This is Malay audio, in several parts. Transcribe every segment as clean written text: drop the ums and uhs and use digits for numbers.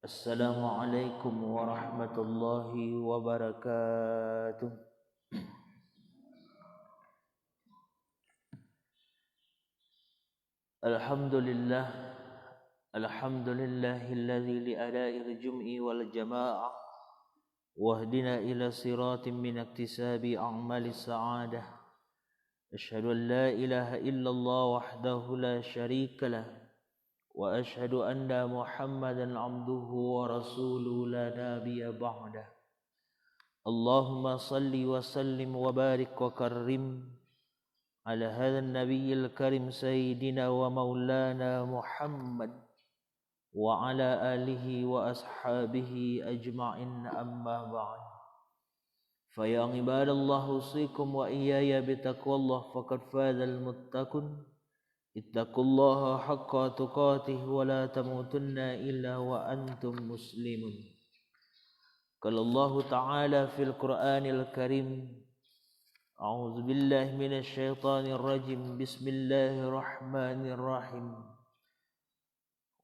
Assalamualaikum warahmatullahi wabarakatuh. Alhamdulillah, alhamdulillahilladzi li'ada'il jum'i wal jama'ah wahdina ila siratin min iktisabi a'malis sa'adah. Asyhadu an la ilaha illallah wahdahu la syarika lah wa asyhadu anna Muhammadan 'abduhu wa rasuluhu la nabiyya ba'dah. Allahumma salli wa sallim wa barik wa karrim ala hadzal nabiyil karim sayyidina wa maulana Muhammad wa ala alihi wa ashabihi ajma'in, amma ba'd. Fa ya ibadallah, usikum wa iyaya bitaqwallah faqad fazal muttaqun. Ittaqullaha haqqa tuqatih wa la tamutunna illa wa antum muslimun. Qala Allah Ta'ala fil Qur'anil Karim, A'udzu billahi minasy syaithanir rajim. Bismillahirrahmanirrahim.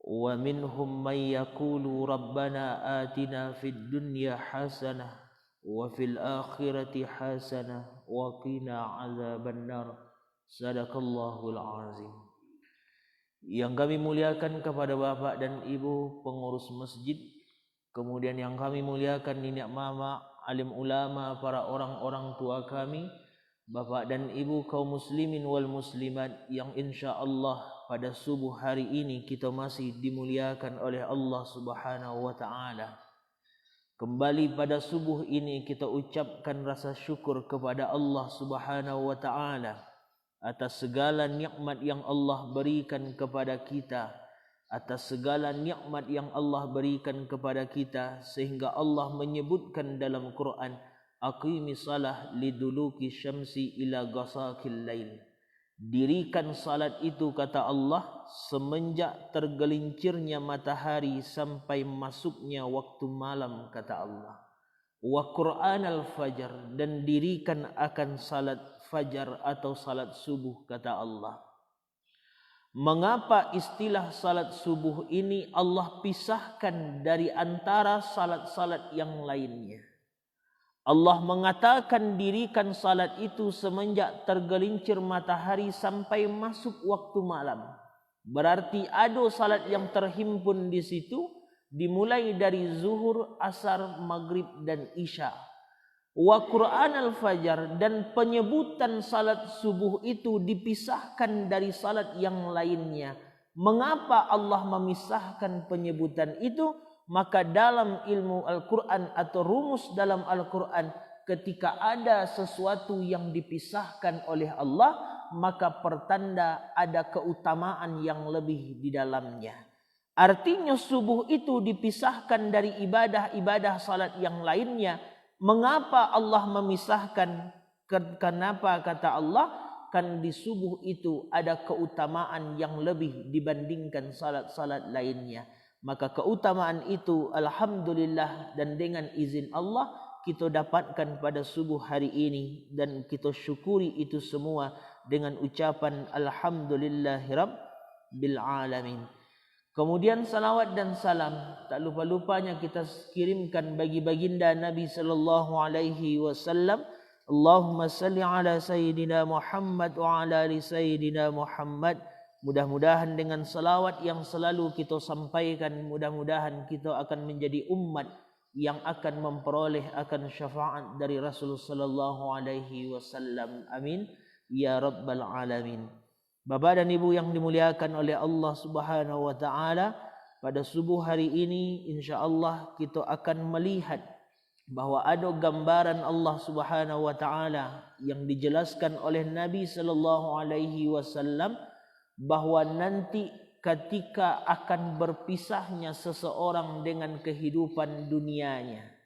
Wa minhum may yaqulu rabbana atina fid dunya hasanah wa fil akhirati hasanah wa qina adzabannar. Sadaqallahul azim. Yang kami muliakan kepada bapak dan ibu pengurus masjid, kemudian yang kami muliakan nenek mama, alim ulama, para orang-orang tua kami, bapak dan ibu kaum muslimin wal muslimat yang insyaallah pada subuh hari ini kita masih dimuliakan oleh Allah Subhanahu wa taala. Kembali pada subuh ini kita ucapkan rasa syukur kepada Allah Subhanahu wa taala atas segala nikmat yang Allah berikan kepada kita, atas segala nikmat yang Allah berikan kepada kita, sehingga Allah menyebutkan dalam Quran, aqimis salah liduluki syamsi ila ghasaqil lail. Dirikan salat itu, kata Allah, semenjak tergelincirnya matahari sampai masuknya waktu malam, kata Allah. Wa Qur'an al-fajr, dan dirikan akan salat fajar atau salat subuh, kata Allah. Mengapa istilah salat subuh ini Allah pisahkan dari antara salat-salat yang lainnya? Allah mengatakan dirikan salat itu semenjak tergelincir matahari sampai masuk waktu malam. Berarti ada salat yang terhimpun di situ, dimulai dari zuhur, asar, maghrib dan isya. Wa Qur'an al-fajr, dan penyebutan salat subuh itu dipisahkan dari salat yang lainnya. Mengapa Allah memisahkan penyebutan itu? Maka dalam ilmu Al-Quran atau rumus dalam Al-Quran, ketika ada sesuatu yang dipisahkan oleh Allah, maka pertanda ada keutamaan yang lebih di dalamnya. Artinya subuh itu dipisahkan dari ibadah-ibadah salat yang lainnya. Mengapa Allah memisahkan? Kenapa kata Allah? Kan di subuh itu ada keutamaan yang lebih dibandingkan salat-salat lainnya. Maka keutamaan itu alhamdulillah dan dengan izin Allah kita dapatkan pada subuh hari ini, dan kita syukuri itu semua dengan ucapan alhamdulillahirabbil alamin. Kemudian salawat dan salam tak lupa-lupanya kita kirimkan bagi baginda Nabi sallallahu alaihi wasallam. Allahumma salli ala sayyidina Muhammad wa ala ali sayyidina Muhammad. Mudah-mudahan dengan salawat yang selalu kita sampaikan, mudah-mudahan kita akan menjadi umat yang akan memperoleh akan syafaat dari Rasulullah sallallahu alaihi wasallam. Amin ya rabbal alamin. Bapak dan ibu yang dimuliakan oleh Allah Subhanahu wa taala, pada subuh hari ini insyaallah kita akan melihat bahwa ada gambaran Allah Subhanahu wa taala yang dijelaskan oleh Nabi sallallahu alaihi wasallam, bahwa nanti ketika akan berpisahnya seseorang dengan kehidupan dunianya,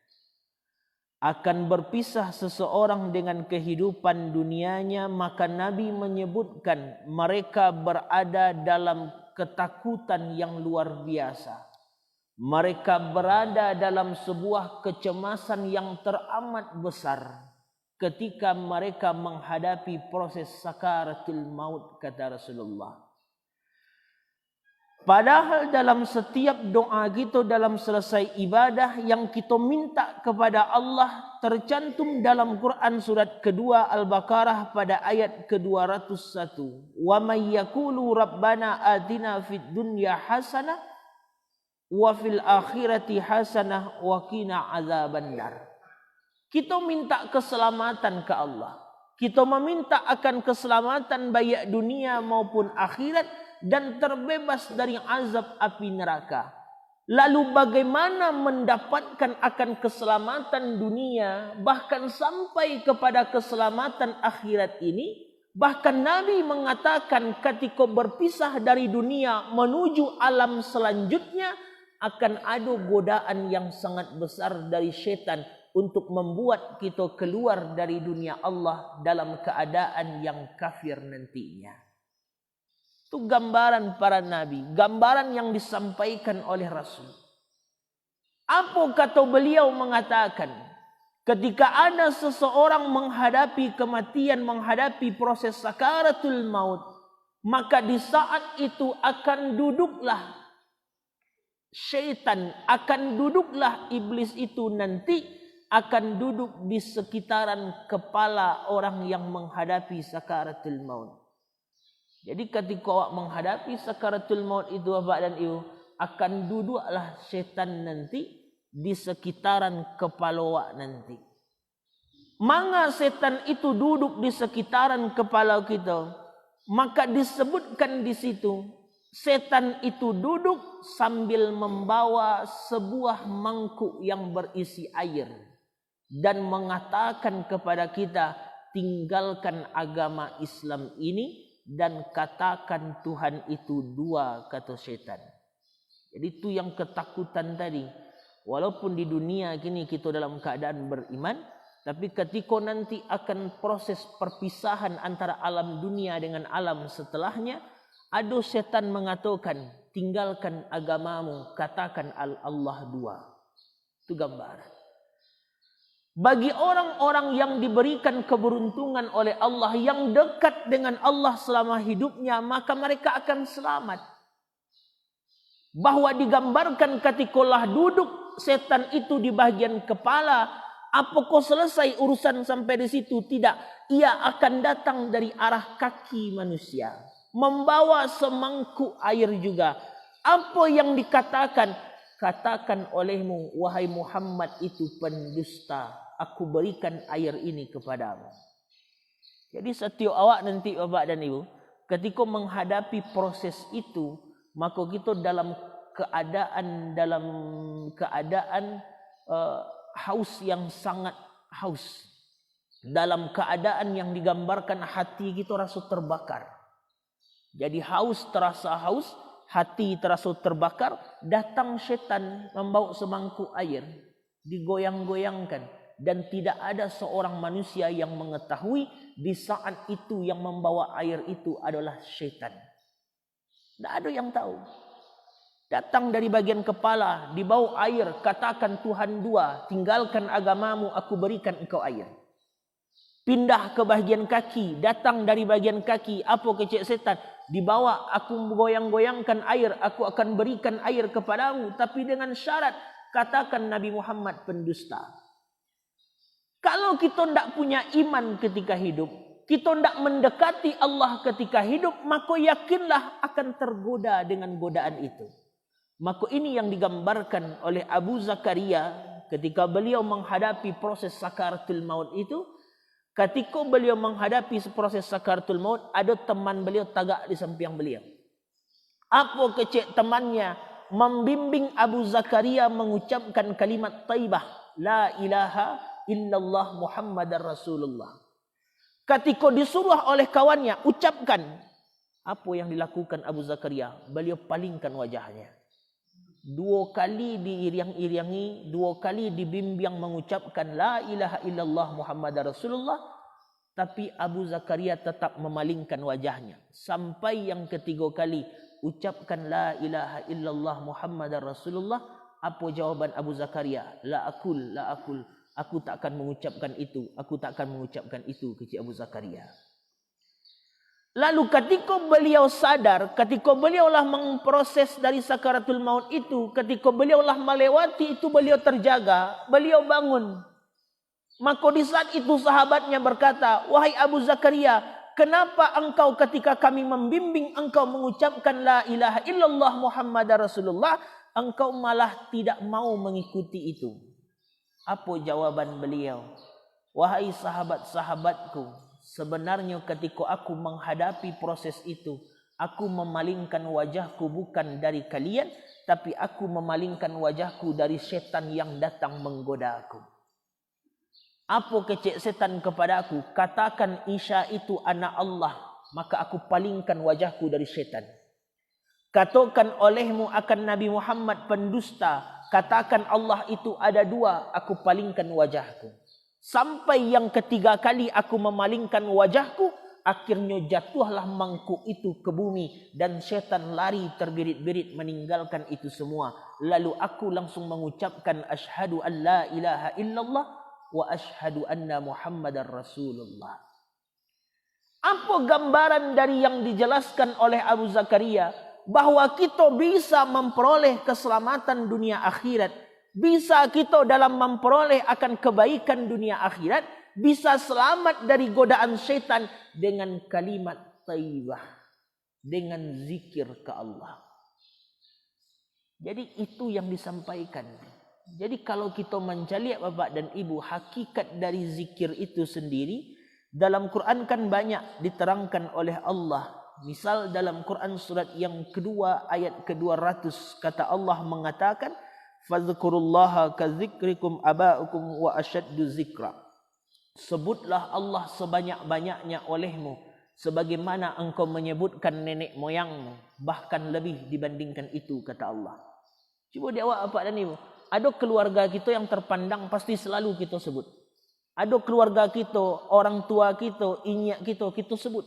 akan berpisah seseorang dengan kehidupan dunianya, maka Nabi menyebutkan mereka berada dalam ketakutan yang luar biasa. Mereka berada dalam sebuah kecemasan yang teramat besar ketika mereka menghadapi proses sakaratul maut, kata Rasulullah. Padahal dalam setiap doa kita dalam selesai ibadah yang kita minta kepada Allah tercantum dalam Quran surat kedua Al-Baqarah pada ayat ke-201. Wa may yaqulu rabbana atina fid dunya hasanah wa fil akhirati hasanah wa qina azabannar. Kita minta keselamatan ke Allah. Kita meminta akan keselamatan baik dunia maupun akhirat dan terbebas dari azab api neraka. Lalu bagaimana mendapatkan akan keselamatan dunia bahkan sampai kepada keselamatan akhirat ini? Bahkan Nabi mengatakan ketika berpisah dari dunia menuju alam selanjutnya akan ada godaan yang sangat besar dari syaitan untuk membuat kita keluar dari dunia Allah dalam keadaan yang kafir nantinya. Itu gambaran para nabi, gambaran yang disampaikan oleh Rasul. Apa kata beliau mengatakan? Ketika ada seseorang menghadapi kematian, menghadapi proses sakaratul maut, maka di saat itu akan duduklah syaitan, akan duduklah iblis itu nanti, akan duduk di sekitaran kepala orang yang menghadapi sakaratul maut. Jadi ketika awak menghadapi sakaratul maut itu Bapak dan Ibu, akan duduklah syaitan nanti di sekitaran kepala awak nanti. Manga setan itu duduk di sekitaran kepala kita, maka disebutkan di situ setan itu duduk sambil membawa sebuah mangkuk yang berisi air dan mengatakan kepada kita, tinggalkan agama Islam ini dan katakan Tuhan itu dua, kata syaitan. Jadi itu yang ketakutan tadi. Walaupun di dunia kini kita dalam keadaan beriman, tapi ketika nanti akan proses perpisahan antara alam dunia dengan alam setelahnya, ada syaitan mengatakan, tinggalkan agamamu, katakan Allah dua. Itu gambaran. Bagi orang-orang yang diberikan keberuntungan oleh Allah, yang dekat dengan Allah selama hidupnya, maka mereka akan selamat. Bahwa digambarkan ketikalah duduk setan itu di bagian kepala, apakah selesai urusan sampai di situ? Tidak. Ia akan datang dari arah kaki manusia, membawa semangkuk air juga. Apa yang dikatakan? Katakan olehmu, wahai Muhammad, itu pendusta. Aku berikan air ini kepadamu. Jadi setiap awak nanti Bapak dan Ibu, ketika menghadapi proses itu, maka kita dalam keadaan haus yang sangat haus. Dalam keadaan yang digambarkan hati kita rasa terbakar. Jadi haus, terasa haus, hati terasa terbakar, datang syaitan membawa semangkuk air, digoyang-goyangkan. Dan tidak ada seorang manusia yang mengetahui di saat itu yang membawa air itu adalah syaitan. Tidak ada yang tahu. Datang dari bagian kepala, dibawa air, katakan Tuhan dua, tinggalkan agamamu, aku berikan engkau air. Pindah ke bagian kaki, datang dari bagian kaki, apa kecil setan? Dibawa, aku goyang-goyangkan air, aku akan berikan air kepadamu, tapi dengan syarat, katakan Nabi Muhammad pendusta. Kalau kita tidak punya iman ketika hidup, kita tidak mendekati Allah ketika hidup, maka yakinlah akan tergoda dengan godaan itu. Maka ini yang digambarkan oleh Abu Zakaria ketika beliau menghadapi proses sakaratul maut itu. Ketika beliau menghadapi proses sakaratul maut, ada teman beliau tagak di samping beliau. Apa kecil temannya? Membimbing Abu Zakaria mengucapkan kalimat taibah, la ilaha illallah Muhammadar Rasulullah. Ketika disuruh oleh kawannya, ucapkan. Apa yang dilakukan Abu Zakaria? Beliau palingkan wajahnya. 2 kali diiring-iringi, 2 kali dibimbing mengucapkan la ilaha illallah Muhammadar Rasulullah. Tapi Abu Zakaria tetap memalingkan wajahnya. Sampai yang ketiga kali, ucapkan la ilaha illallah Muhammadar Rasulullah. Apa jawaban Abu Zakaria? La akul, la akul. Aku tak akan mengucapkan itu. Aku tak akan mengucapkan itu, kecil Abu Zakaria. Lalu ketika beliau sadar, ketika beliaulah memproses dari sakaratul maut itu, ketika beliaulah melewati itu, beliau terjaga, beliau bangun. Maka di saat itu sahabatnya berkata, "Wahai Abu Zakaria, kenapa engkau ketika kami membimbing engkau mengucapkan la ilaha illallah Muhammadar Rasulullah, engkau malah tidak mau mengikuti itu?" Apa jawaban beliau? "Wahai sahabat-sahabatku, sebenarnya ketika aku menghadapi proses itu, aku memalingkan wajahku bukan dari kalian, tapi aku memalingkan wajahku dari setan yang datang menggoda aku." Apa kecek setan kepada aku? Katakan Isa itu anak Allah, maka aku palingkan wajahku dari setan. Katakan olehmu akan Nabi Muhammad pendusta, katakan Allah itu ada dua, aku palingkan wajahku. Sampai yang ketiga kali aku memalingkan wajahku, akhirnya jatuhlah mangkuk itu ke bumi dan setan lari terbirit-birit meninggalkan itu semua. Lalu aku langsung mengucapkan asyhadu an la ilaha illallah wa asyhadu anna Muhammadar Rasulullah. Apa gambaran dari yang dijelaskan oleh Abu Zakaria? Bahwa kita bisa memperoleh keselamatan dunia akhirat. Bisa kita dalam memperoleh akan kebaikan dunia akhirat. Bisa selamat dari godaan syaitan dengan kalimat thayyibah. Dengan zikir ke Allah. Jadi itu yang disampaikan. Jadi kalau kita mencari Bapak dan Ibu hakikat dari zikir itu sendiri, dalam Quran kan banyak diterangkan oleh Allah. Misal dalam Quran surat yang kedua ayat ke-200 kata Allah mengatakan, "Fadhkurullaha kadzikrikum aba'ukum wa asyaddu zikra." Sebutlah Allah sebanyak-banyaknya olehmu, sebagaimana engkau menyebutkan nenek moyangmu, bahkan lebih dibandingkan itu kata Allah. Cuba jawab Bapak dan Ibu. Ada keluarga kita yang terpandang pasti selalu kita sebut. Ada keluarga kita, orang tua kita, inyak kita sebut.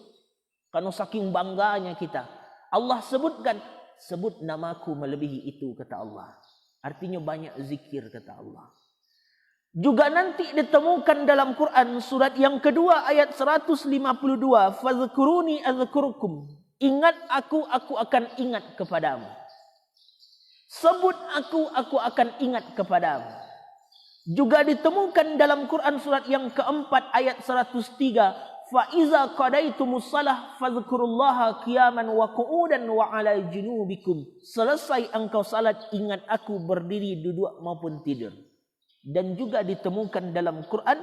Karena saking bangganya kita. Allah sebutkan, sebut namaku melebihi itu kata Allah. Artinya banyak zikir kata Allah. Juga nanti ditemukan dalam Quran surat yang kedua ayat 152. "Fadhkuruni adzkurukum." Ingat aku akan ingat kepadamu. Sebut aku akan ingat kepadamu. Juga ditemukan dalam Quran surat yang keempat ayat 103. "Fa iza qadaitumus shalah fadhkurullaha qiyaman wa qu'udan wa 'ala junubikum." Selesai engkau salat, ingat aku berdiri, duduk maupun tidur. Dan juga ditemukan dalam Quran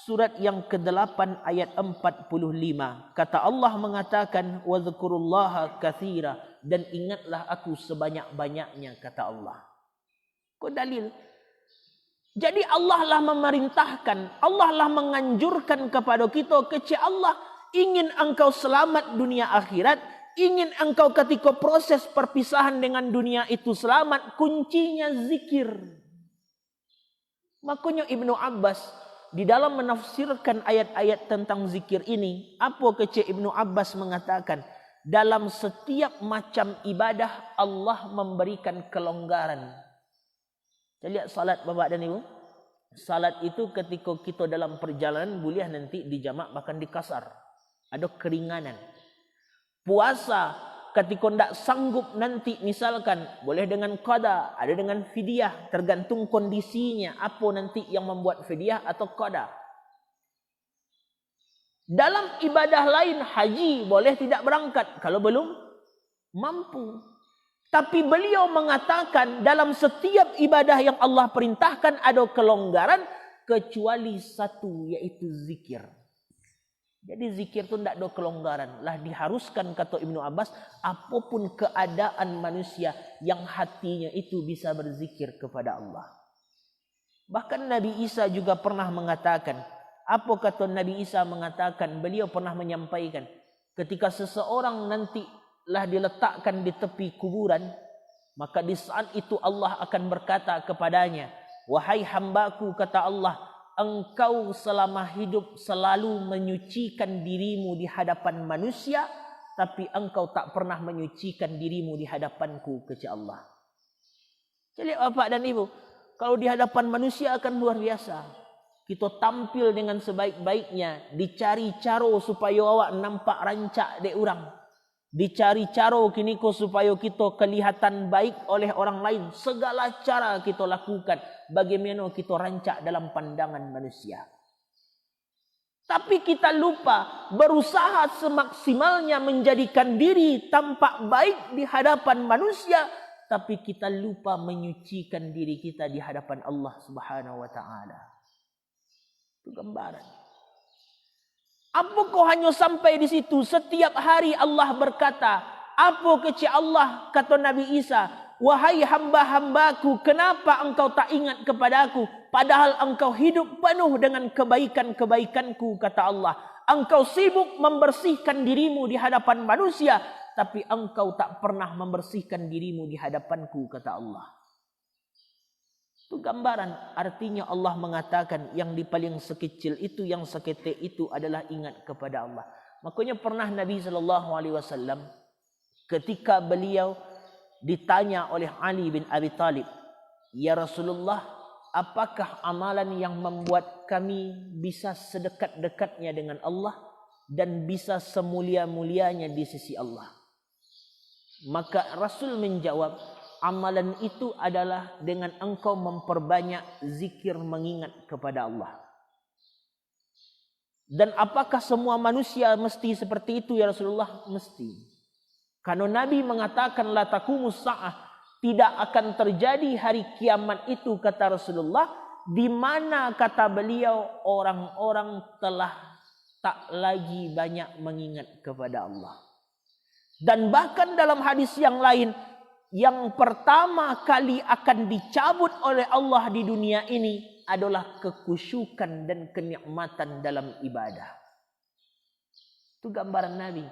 surat yang ke-8 ayat 45. Kata Allah mengatakan, "Wadhkurullaha katsira." Dan ingatlah aku sebanyak-banyaknya kata Allah. Kok dalil? Jadi Allah lah memerintahkan, Allah lah menganjurkan kepada kita, kecil Allah ingin engkau selamat dunia akhirat, ingin engkau ketika proses perpisahan dengan dunia itu selamat, kuncinya zikir. Makanya Ibnu Abbas di dalam menafsirkan ayat-ayat tentang zikir ini, apa kecil Ibnu Abbas mengatakan, dalam setiap macam ibadah Allah memberikan kelonggaran. Kita lihat salat Bapak dan Ibu. Salat itu ketika kita dalam perjalanan boleh nanti dijamak bahkan dikasar. Ada keringanan. Puasa ketika tidak sanggup nanti misalkan boleh dengan qada, ada dengan fidyah, tergantung kondisinya apa nanti yang membuat fidyah atau qada. Dalam ibadah lain haji boleh tidak berangkat kalau belum mampu. Tapi beliau mengatakan dalam setiap ibadah yang Allah perintahkan ada kelonggaran kecuali satu, yaitu zikir. Jadi zikir itu tidak ada kelonggaran. Lah diharuskan kata Ibnu Abbas, apapun keadaan manusia yang hatinya itu bisa berzikir kepada Allah. Bahkan Nabi Isa juga pernah mengatakan, apa kata Nabi Isa mengatakan, beliau pernah menyampaikan, ketika seseorang nanti lah diletakkan di tepi kuburan, maka di saat itu Allah akan berkata kepadanya, "Wahai hambaku," kata Allah, "engkau selama hidup selalu menyucikan dirimu di hadapan manusia, tapi engkau tak pernah menyucikan dirimu di hadapanku," kata Allah. Jadi Bapak dan Ibu, kalau di hadapan manusia akan luar biasa. Kita tampil dengan sebaik-baiknya. Dicari caro supaya awak nampak rancak dek orang. Dicari caro kini ko supaya kita kelihatan baik oleh orang lain. Segala cara kita lakukan. Bagaimana kita rancak dalam pandangan manusia. Tapi kita lupa berusaha semaksimalnya menjadikan diri tampak baik di hadapan manusia. Tapi kita lupa menyucikan diri kita di hadapan Allah Subhanahu wa ta'ala. Itu gambaran. Apa kau hanya sampai di situ? Setiap hari Allah berkata, apa kecil Allah, kata Nabi Isa, wahai hamba-hambaku, kenapa engkau tak ingat kepadaku? Padahal engkau hidup penuh dengan kebaikan-kebaikanku, kata Allah. Engkau sibuk membersihkan dirimu di hadapan manusia, tapi engkau tak pernah membersihkan dirimu di hadapanku, kata Allah. Itu gambaran. Artinya Allah mengatakan yang di paling sekecil itu, yang seketik itu adalah ingat kepada Allah. Makanya pernah Nabi SAW ketika beliau ditanya oleh Ali bin Abi Talib, ya Rasulullah, apakah amalan yang membuat kami bisa sedekat-dekatnya dengan Allah dan bisa semulia-mulianya di sisi Allah? Maka Rasul menjawab, amalan itu adalah dengan engkau memperbanyak zikir mengingat kepada Allah. Dan apakah semua manusia mesti seperti itu ya Rasulullah? Mesti. Karena Nabi mengatakan la taqumus sa'ah, tidak akan terjadi hari kiamat itu, kata Rasulullah, di mana kata beliau orang-orang telah tak lagi banyak mengingat kepada Allah. Dan bahkan dalam hadis yang lain, yang pertama kali akan dicabut oleh Allah di dunia ini adalah kekhusyukan dan kenikmatan dalam ibadah. Itu gambaran Nabi.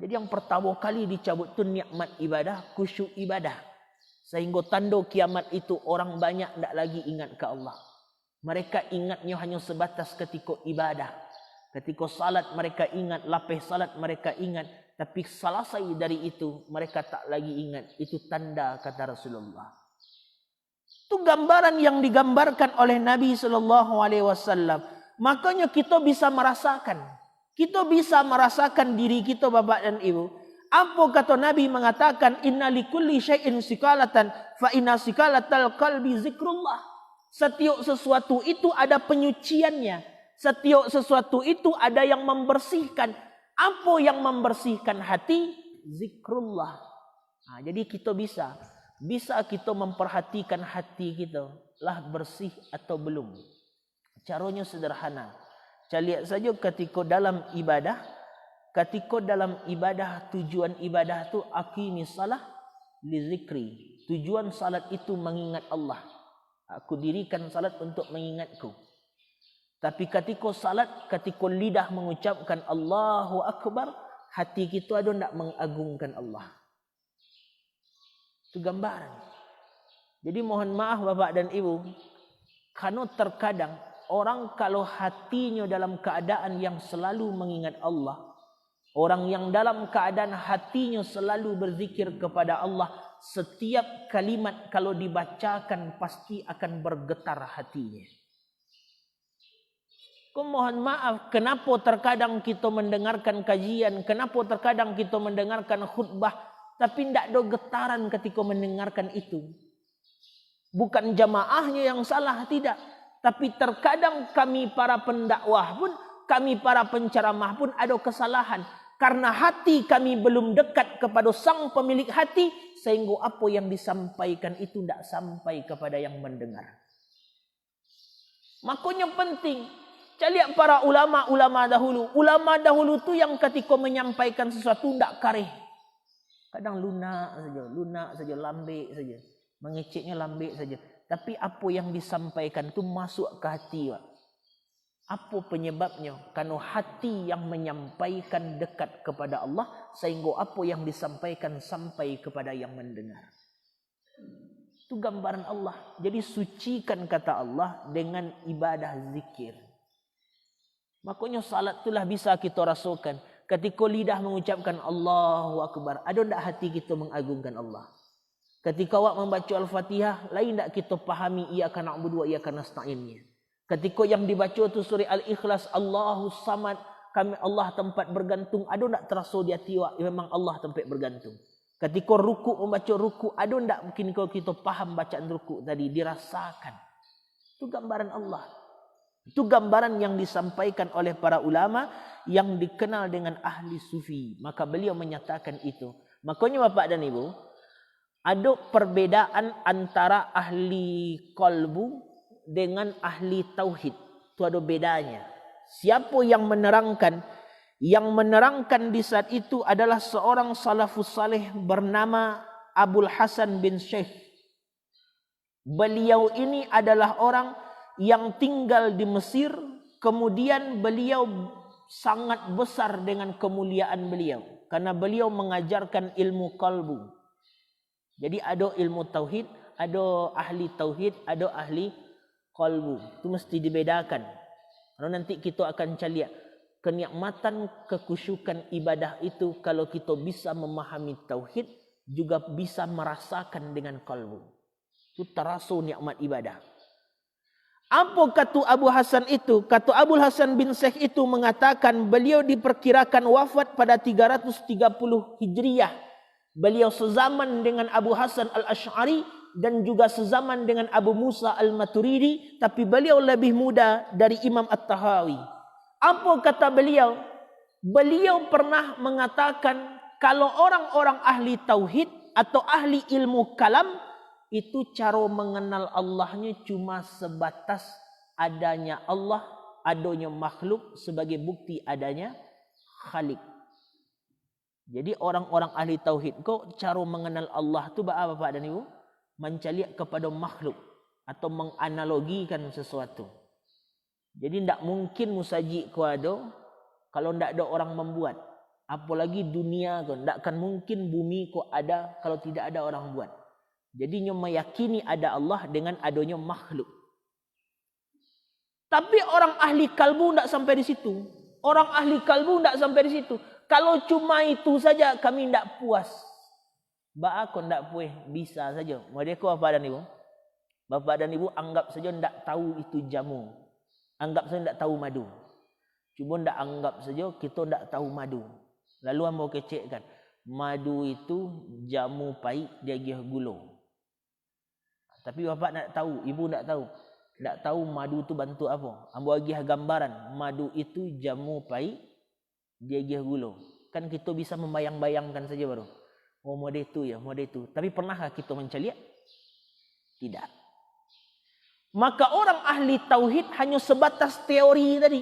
Jadi yang pertama kali dicabut itu nikmat ibadah, khusyuk ibadah. Sehingga tanda kiamat itu orang banyak tidak lagi ingat ke Allah. Mereka ingatnya hanya sebatas ketika ibadah. Ketika salat mereka ingat, lapis salat mereka ingat. Tapi selesai dari itu mereka tak lagi ingat. Itu tanda, kata Rasulullah. Itu gambaran yang digambarkan oleh Nabi SAW. Makanya kita bisa merasakan. Kita bisa merasakan diri kita, bapak dan ibu. Apa kata Nabi mengatakan, inna likulli syai'in sikalatan fa inna sikalatal qalbi zikrullah. Setiap sesuatu itu ada penyuciannya. Setiap sesuatu itu ada yang membersihkan. Apa yang membersihkan hati? Zikrullah. Nah, jadi kita bisa kita memperhatikan hati kita, lah bersih atau belum. Caranya sederhana. Saya lihat saja ketika dalam ibadah, tujuan ibadah tu aqimis salah li zikri. Tujuan salat itu mengingat Allah. Aku dirikan salat untuk mengingatku. Tapi ketika salat, ketika lidah mengucapkan Allahu Akbar, hati kita ada tidak mengagungkan Allah. Itu gambaran. Jadi mohon maaf bapak dan ibu, karena terkadang orang kalau hatinya dalam keadaan yang selalu mengingat Allah, orang yang dalam keadaan hatinya selalu berzikir kepada Allah, setiap kalimat kalau dibacakan pasti akan bergetar hatinya. Mohon maaf, kenapa terkadang kita mendengarkan kajian, kenapa terkadang kita mendengarkan khutbah, tapi tidak ada getaran ketika mendengarkan itu. Bukan jamaahnya yang salah, tidak. Tapi terkadang kami para pendakwah pun, kami para penceramah pun ada kesalahan. Karena hati kami belum dekat kepada sang pemilik hati, sehingga apa yang disampaikan itu tidak sampai kepada yang mendengar. Makanya penting. Saya lihat para ulama-ulama dahulu. Ulama dahulu tu yang ketika menyampaikan sesuatu tidak kareh. Kadang lunak saja, lambik saja. Mengeceknya lambik saja. Tapi apa yang disampaikan tu masuk ke hati. Apa penyebabnya? Karena hati yang menyampaikan dekat kepada Allah. Sehingga apa yang disampaikan sampai kepada yang mendengar. Itu gambaran Allah. Jadi sucikan kata Allah dengan ibadah zikir. Makanya salat itulah bisa kita rasakan. Ketika lidah mengucapkan Allahu Akbar, ada tak hati kita mengagungkan Allah? Ketika awak membaca Al-Fatihah, lain tak kita pahami iyyaka na'budu wa iyyaka nasta'innya? Ketika yang dibaca tu surah Al-Ikhlas, Allahus Samad, kami Allah tempat bergantung, ada tak terasa di hati awak memang Allah tempat bergantung? Ketika ruku membaca ruku, ada tak mungkin kalau kita faham bacaan ruku tadi, dirasakan? Itu gambaran Allah. Itu gambaran yang disampaikan oleh para ulama yang dikenal dengan ahli sufi. Maka beliau menyatakan itu. Makanya Bapak dan Ibu, ada perbedaan antara ahli qalbu dengan ahli tauhid. Itu ada bedanya. Siapa yang menerangkan? Yang menerangkan di saat itu adalah seorang salafus saleh bernama Abul Hasan bin Syekh. Beliau ini adalah orang yang tinggal di Mesir. Kemudian beliau sangat besar dengan kemuliaan beliau. Karena beliau mengajarkan ilmu qalbu. Jadi ada ilmu tauhid, ada ahli tauhid, ada ahli qalbu. Itu mesti dibedakan. Kalau nanti kita akan cari kenikmatan kekusyukan ibadah itu kalau kita bisa memahami tauhid, juga bisa merasakan dengan qalbu. Itu terasa nikmat ibadah. Apa kata Abu Hasan itu? Kata Abu Hasan bin Syekh itu mengatakan beliau diperkirakan wafat pada 330 Hijriah. Beliau sezaman dengan Abu Hasan Al-Asy'ari dan juga sezaman dengan Abu Musa Al-Maturidi, tapi beliau lebih muda dari Imam At-Tahawi. Apa kata beliau? Beliau pernah mengatakan kalau orang-orang ahli tauhid atau ahli ilmu kalam itu cara mengenal Allahnya cuma sebatas adanya Allah, adanya makhluk sebagai bukti adanya Khalik. Jadi orang-orang ahli tauhid kok cara mengenal Allah tu apa Bapak dan Ibu? Mencaliak kepada makhluk atau menganalogikan sesuatu. Jadi tidak mungkin musajik kau ada kalau tidak ada orang membuat. Apalagi dunia kau, tidak akan mungkin bumi kau ada kalau tidak ada orang buat. Jadi meyakini ada Allah dengan adanya makhluk. Tapi orang ahli kalbu tidak sampai di situ. Orang ahli kalbu tidak sampai di situ. Kalau cuma itu saja kami tidak puas. Bapak kau tidak puas, bisa saja. Mereka Bapak dan Ibu, Bapak dan Ibu anggap saja tidak tahu itu jamu. Anggap saja tidak tahu madu. Cuma tidak anggap saja kita tidak tahu madu. Lalu mau kecekkan. Madu itu jamu pahit dia gih gula. Tapi Bapak tidak tahu, Ibu tidak tahu. Tidak tahu madu itu bantu apa. Ambo gih gambaran. Madu itu jamu pahit dia gih gula. Kan kita bisa membayang-bayangkan saja baru. Oh mode itu ya, mode itu. Tapi pernahkah kita mencari? Tidak. Maka orang ahli tauhid hanya sebatas teori tadi.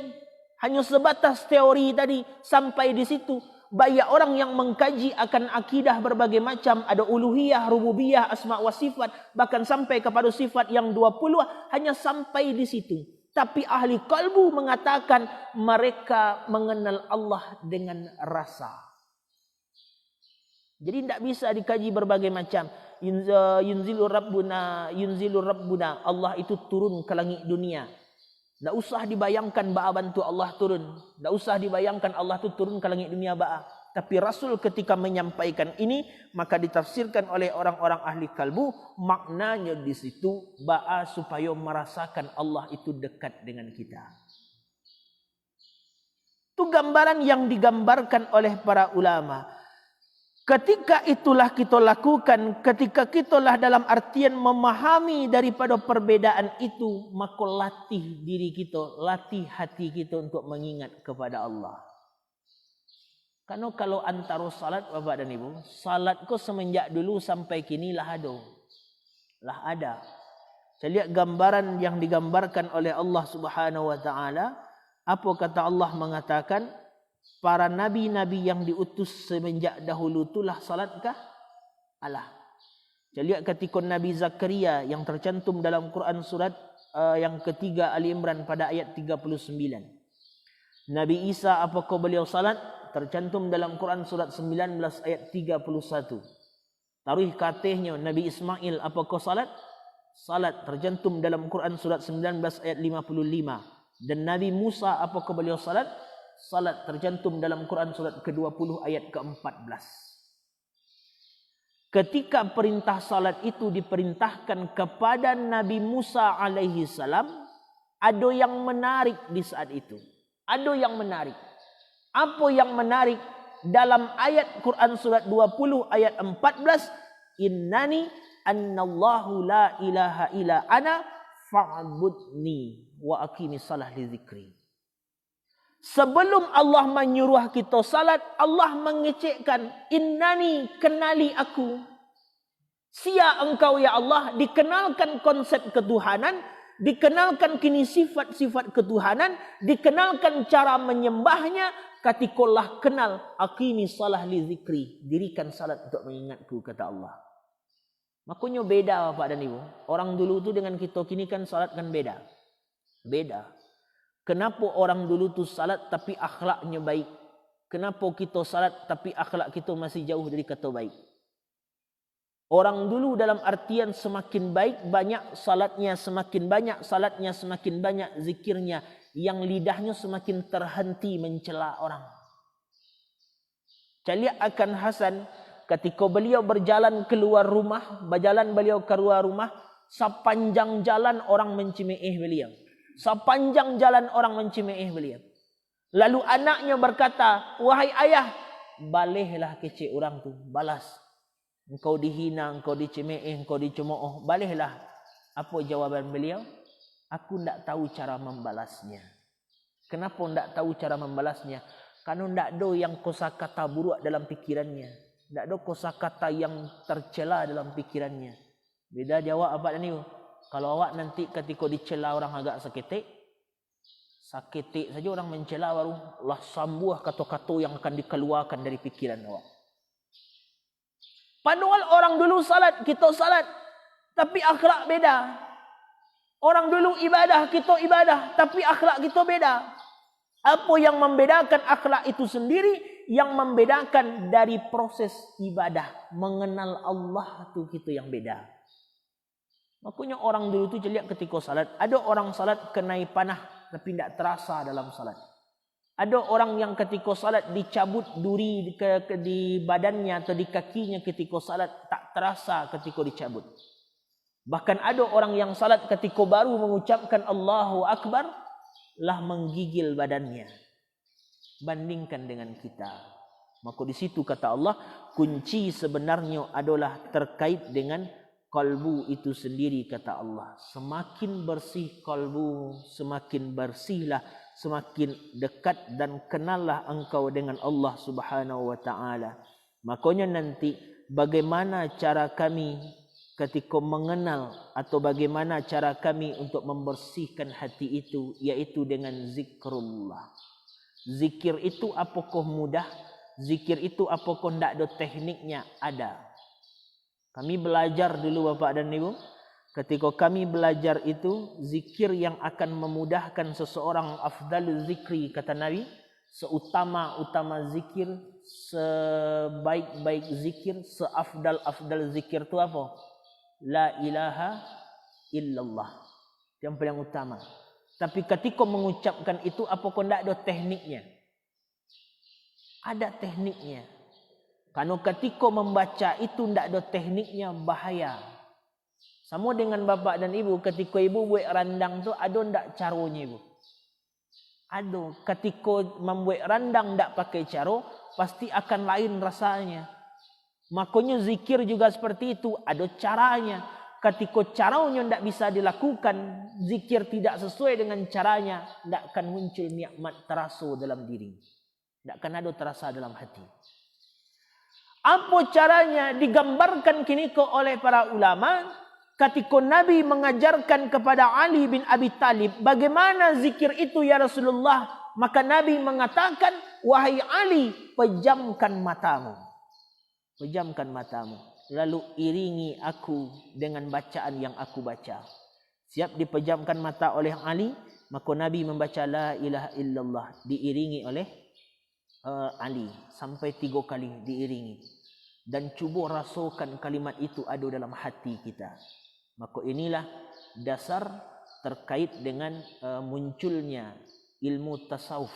Hanya sebatas teori tadi. Sampai di situ. Banyak orang yang mengkaji akan akidah berbagai macam. Ada uluhiyah, rububiyah, asma wa sifat. Bahkan sampai kepada sifat yang 20. Hanya sampai di situ. Tapi ahli qalbu mengatakan mereka mengenal Allah dengan rasa. Jadi tidak bisa dikaji berbagai macam. Yunzilu Rabbuna. Allah itu turun ke langit dunia. Tidak usah dibayangkan ba'a bantu Allah turun. Tidak usah dibayangkan Allah itu turun ke langit dunia ba'a. Tapi Rasul ketika menyampaikan ini, maka ditafsirkan oleh orang-orang ahli kalbu. Maknanya di situ ba'a supaya merasakan Allah itu dekat dengan kita. Itu gambaran yang digambarkan oleh para ulama. Ketika itulah kita lakukan, ketika kitalah dalam artian memahami daripada perbedaan itu, maka latih diri kita, latih hati kita untuk mengingat kepada Allah. Karena kalau antara salat Bapak dan Ibu, salat kau semenjak dulu sampai kini lah ada. Saya lihat gambaran yang digambarkan oleh Allah Subhanahu wa taala. Apa kata Allah mengatakan? Para nabi-nabi yang diutus semenjak dahulu itulah salatkah? Allah. Saya lihat ketika Nabi Zakaria yang tercantum dalam Quran surat yang ketiga Ali Imran pada ayat 39. Nabi Isa apakah beliau salat? Tercantum dalam Quran surat 19 ayat 31. Tarikh katihnya Nabi Ismail apakah salat? Salat tercantum dalam Quran surat 19 ayat 55. Dan Nabi Musa apakah beliau salat? Salat tercantum dalam Quran surat ke-20 ayat ke-14. Ketika perintah salat itu diperintahkan kepada Nabi Musa alaihi salam, Ada yang menarik di saat itu. Ada yang menarik. Apa yang menarik? Dalam ayat Quran surat 20 ayat 14, innani annallahu la ilaha illa ana fa'budni wa aqimis salah li zikri. Sebelum Allah menyuruh kita salat, Allah mengecekkan, innani, kenali aku. Sia engkau ya Allah, dikenalkan konsep ketuhanan, dikenalkan kini sifat-sifat ketuhanan, dikenalkan cara menyembahnya, katikolah kenal aqimi salah li zikri, dirikan salat untuk mengingatku, kata Allah. Makanya beda Bapak dan Ibu. Orang dulu tu dengan kita kini kan salat kan beda. Beda. Kenapa orang dulu tu salat tapi akhlaknya baik? Kenapa kita salat tapi akhlak kita masih jauh dari kata baik? Orang dulu dalam artian semakin baik, banyak salatnya, semakin banyak salatnya, semakin banyak zikirnya, yang lidahnya semakin terhenti mencela orang. Caliak akan Hasan, ketika beliau berjalan keluar rumah, beliau keluar rumah, sepanjang jalan orang mencemooh beliau. Sepanjang jalan orang mencemooh beliau. Lalu anaknya berkata, wahai ayah, balihlah kecil orang tu, balas. Engkau dihina, engkau dicemooh, engkau dicemooh, balihlah. Apa jawaban beliau? Aku tidak tahu cara membalasnya. Kenapa tidak tahu cara membalasnya? Karena tidak ada yang kosakata buruk dalam pikirannya. Tidak ada kosakata yang tercela dalam pikirannya. Beda jawab apa ni? Kalau awak nanti ketika dicela orang agak sakitik saja orang mencela baru lah sambuh kata-kata yang akan dikeluarkan dari pikiran awak. Padahal orang dulu salat, kita salat, tapi akhlak beda. Orang dulu ibadah, kita ibadah, tapi akhlak kita beda. Apa yang membedakan akhlak itu sendiri? Yang membedakan dari proses ibadah, mengenal Allah tu kita yang beda. Makanya orang dulu tu celiak ketika salat. Ada orang salat kenai panah tapi tidak terasa dalam salat. Ada orang yang ketika salat dicabut duri di badannya atau di kakinya ketika salat, tak terasa ketika dicabut. Bahkan ada orang yang salat ketika baru mengucapkan Allahu Akbar lah menggigil badannya. Bandingkan dengan kita. Maka di situ kata Allah, kunci sebenarnya adalah terkait dengan kalbu itu sendiri, kata Allah. Semakin bersih kalbu, semakin bersihlah, semakin dekat dan kenallah engkau dengan Allah Subhanahu wa taala. Makanya nanti bagaimana cara kami ketika mengenal atau bagaimana cara kami untuk membersihkan hati itu, yaitu dengan zikrullah. Zikir itu apakah mudah? Zikir itu apakah tidak ada tekniknya? Ada. Kami belajar dulu Bapak dan Ibu. Ketika kami belajar itu, zikir yang akan memudahkan seseorang, afdalul zikri, kata Nabi, seutama-utama zikir, sebaik-baik zikir, seafdal-afdal zikir itu apa? La ilaha illallah. Yang paling utama. Tapi ketika mengucapkan itu, apakah tidak ada tekniknya? Ada tekniknya. Karena ketika membaca itu tidak ada tekniknya, bahaya. Sama dengan bapak dan ibu, ketika ibu buat randang tu ada tidak caranya ibu? Ada. Ketika membuat randang tidak pakai cara, pasti akan lain rasanya. Makanya zikir juga seperti itu, ada caranya. Ketika caranya tidak bisa dilakukan, zikir tidak sesuai dengan caranya, tidak akan muncul nikmat terasa dalam diri. Tidak akan ada terasa dalam hati. Apa caranya? Digambarkan kini oleh para ulama. Ketika Nabi mengajarkan kepada Ali bin Abi Talib, bagaimana zikir itu ya Rasulullah? Maka Nabi mengatakan, wahai Ali, pejamkan matamu. Pejamkan matamu. Lalu iringi aku dengan bacaan yang aku baca. Siap dipejamkan mata oleh Ali, maka Nabi membaca la ilaha illallah, diiringi oleh Ali sampai 3 kali diiringi. Dan cuba rasakan kalimat itu ada dalam hati kita. Maka inilah dasar terkait dengan munculnya ilmu tasawuf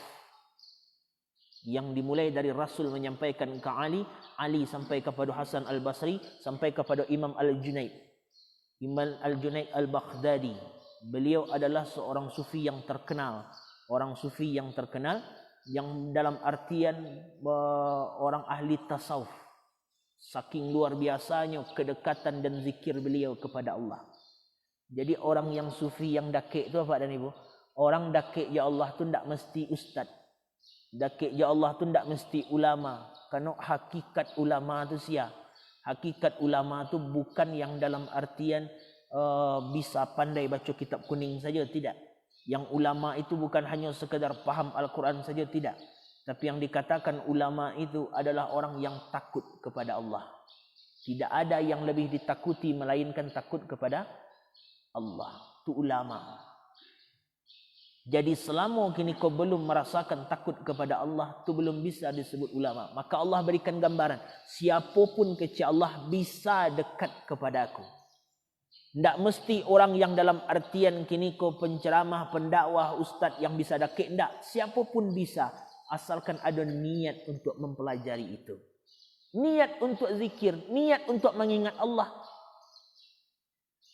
yang dimulai dari Rasul menyampaikan ke Ali, Ali sampai kepada Hasan Al-Basri, sampai kepada Imam Al-Junaid, Imam Al-Junaid Al-Baghdadi. Beliau adalah seorang sufi yang terkenal. Orang sufi yang terkenal, yang dalam artian orang ahli tasawuf. Saking luar biasanya kedekatan dan zikir beliau kepada Allah. Jadi orang yang sufi yang dakik tu apa dan ibu? Orang dakik ya Allah tu tidak mesti ustaz. Dakik ya Allah tu tidak mesti ulama. Karena hakikat ulama tu sia. Hakikat ulama tu bukan yang dalam artian bisa pandai baca kitab kuning saja, tidak. Yang ulama itu bukan hanya sekadar faham Al-Quran saja, tidak. Tapi yang dikatakan ulama itu adalah orang yang takut kepada Allah. Tidak ada yang lebih ditakuti melainkan takut kepada Allah. Itu ulama. Jadi selama kini kau belum merasakan takut kepada Allah, itu belum bisa disebut ulama. Maka Allah berikan gambaran, siapapun kecuali Allah bisa dekat kepada aku. Tidak mesti orang yang dalam artian kini kau penceramah, pendakwah, ustaz yang bisa dakik. Tidak, siapapun bisa. Asalkan ada niat untuk mempelajari itu. Niat untuk zikir, niat untuk mengingat Allah.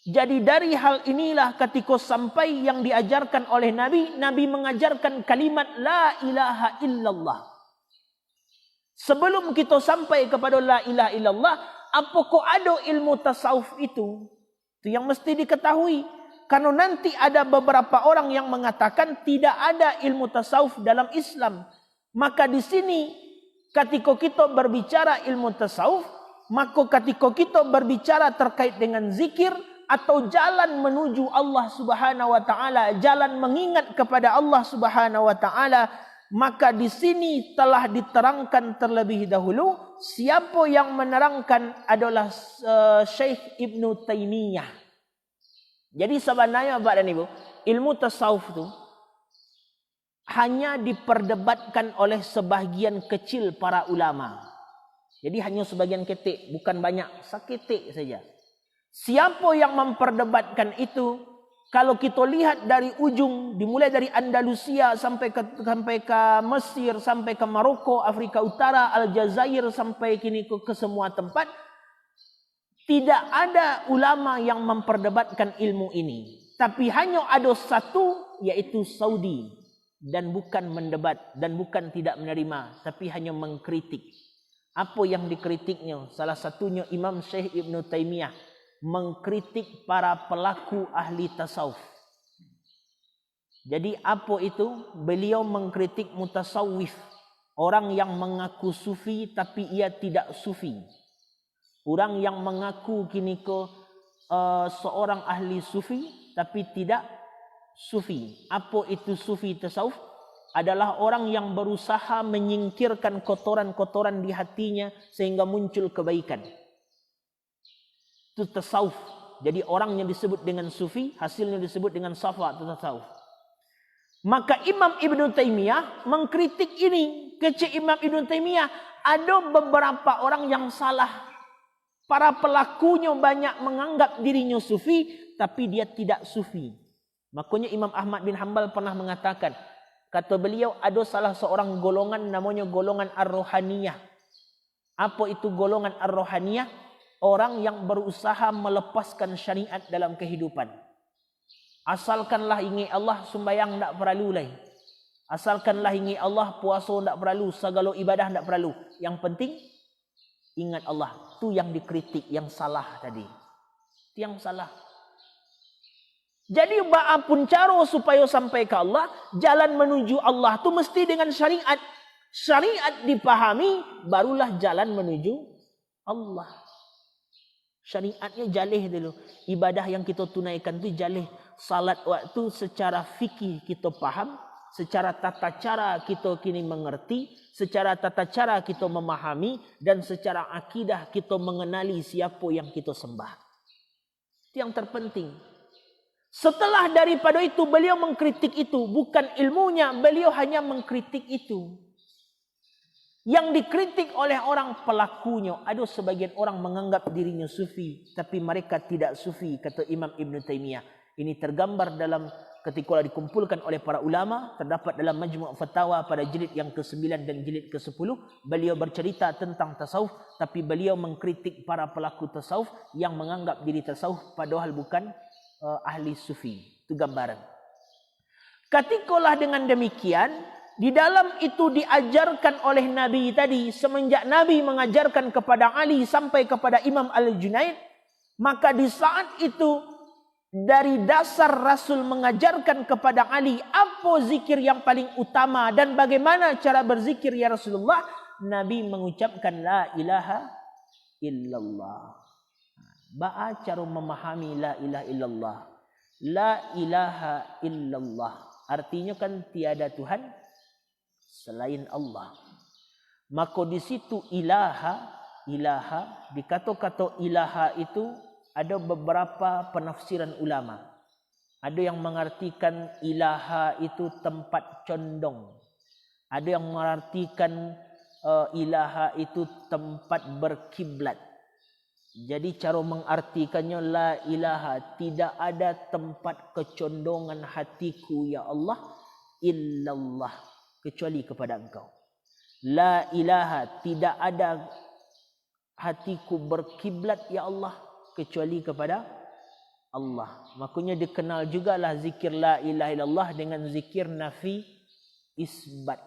Jadi dari hal inilah ketika sampai yang diajarkan oleh Nabi, Nabi mengajarkan kalimat la ilaha illallah. Sebelum kita sampai kepada la ilaha illallah, apakah ada ilmu tasawuf itu? Itu yang mesti diketahui. Karena nanti ada beberapa orang yang mengatakan tidak ada ilmu tasawuf dalam Islam. Maka di sini ketika kita berbicara ilmu tasawuf, maka ketika kita berbicara terkait dengan zikir atau jalan menuju Allah Subhanahu wa taala, jalan mengingat kepada Allah Subhanahu wa taala, maka di sini telah diterangkan terlebih dahulu. Siapa yang menerangkan adalah Syekh Ibnu Taimiyah. Jadi sebenarnya Pak dan Ibu, ilmu tasawuf itu hanya diperdebatkan oleh sebahagian kecil para ulama. Jadi hanya sebagian ketik, bukan banyak, seketik saja. Siapa yang memperdebatkan itu? Kalau kita lihat dari ujung, dimulai dari Andalusia sampai ke Mesir, sampai ke Maroko, Afrika Utara, Aljazair, sampai kini ke semua tempat, tidak ada ulama yang memperdebatkan ilmu ini. Tapi hanya ada satu, yaitu Saudi. Dan bukan mendebat, dan bukan tidak menerima, tapi hanya mengkritik. Apa yang dikritiknya? Salah satunya Imam Syekh Ibnu Taimiyah mengkritik para pelaku ahli tasawuf. Jadi apa itu? Beliau mengkritik mutasawwif, orang yang mengaku sufi tapi ia tidak sufi. Orang yang mengaku kini seorang ahli sufi tapi tidak sufi. Apa itu sufi tasawuf? Adalah orang yang berusaha menyingkirkan kotoran-kotoran di hatinya sehingga muncul kebaikan. Itu tasawuf. Jadi orang yang disebut dengan sufi, hasilnya disebut dengan safa atau tasawuf. Maka Imam Ibnu Taimiyah mengkritik ini. Kecil Imam Ibnu Taimiyah, ada beberapa orang yang salah. Para pelakunya banyak menganggap dirinya sufi, tapi dia tidak sufi. Makanya Imam Ahmad bin Hanbal pernah mengatakan, kata beliau, ada salah seorang golongan namanya golongan Ar-Rohaniyah. Apa itu golongan Ar-Rohaniyah? Orang yang berusaha melepaskan syariat dalam kehidupan. Asalkanlah ingat Allah, sembahyang tak perlu lagi. Asalkanlah ingat Allah, puasa tak perlu, segala ibadah tak perlu. Yang penting ingat Allah. Itu yang dikritik, yang salah tadi. Itu yang salah. Jadi apapun cara supaya sampai ke Allah, jalan menuju Allah itu mesti dengan syariat. Syariat dipahami, barulah jalan menuju Allah. Syariatnya jalih dulu. Ibadah yang kita tunaikan itu jalih. Salat waktu secara fikih kita faham. Secara tata cara kita kini mengerti. Secara tata cara kita memahami. Dan secara akidah kita mengenali siapa yang kita sembah. Itu yang terpenting. Setelah daripada itu beliau mengkritik itu. Bukan ilmunya, beliau hanya mengkritik itu. Yang dikritik oleh orang pelakunya. Ada sebagian orang menganggap dirinya sufi. Tapi mereka tidak sufi, kata Imam Ibn Taimiyah. Ini tergambar dalam ketika dikumpulkan oleh para ulama. Terdapat dalam Majmu' Fatawa pada jilid yang ke-9 dan jilid ke-10. Beliau bercerita tentang tasawuf. Tapi beliau mengkritik para pelaku tasawuf yang menganggap diri tasawuf padahal bukan ahli sufi. Itu gambaran. Katikalah dengan demikian, di dalam itu diajarkan oleh Nabi tadi, semenjak Nabi mengajarkan kepada Ali sampai kepada Imam Al-Junaid, maka di saat itu dari dasar Rasul mengajarkan kepada Ali apa zikir yang paling utama dan bagaimana cara berzikir ya Rasulullah, Nabi mengucapkan la ilaha illallah. Ba'a cara memahami la ilaha illallah. La ilaha illallah. Artinya kan tiada Tuhan selain Allah. Maka di situ ilaha, di kata-kata ilaha itu ada beberapa penafsiran ulama. Ada yang mengartikan ilaha itu tempat condong. Ada yang mengartikan ilaha itu tempat berkiblat. Jadi cara mengartikannya la ilaha, tidak ada tempat kecondongan hatiku ya Allah illallah, kecuali kepada Engkau. La ilaha, tidak ada hatiku berkiblat ya Allah kecuali kepada Allah. Makanya dikenal jugalah zikir la ilaha illallah dengan zikir nafi isbat.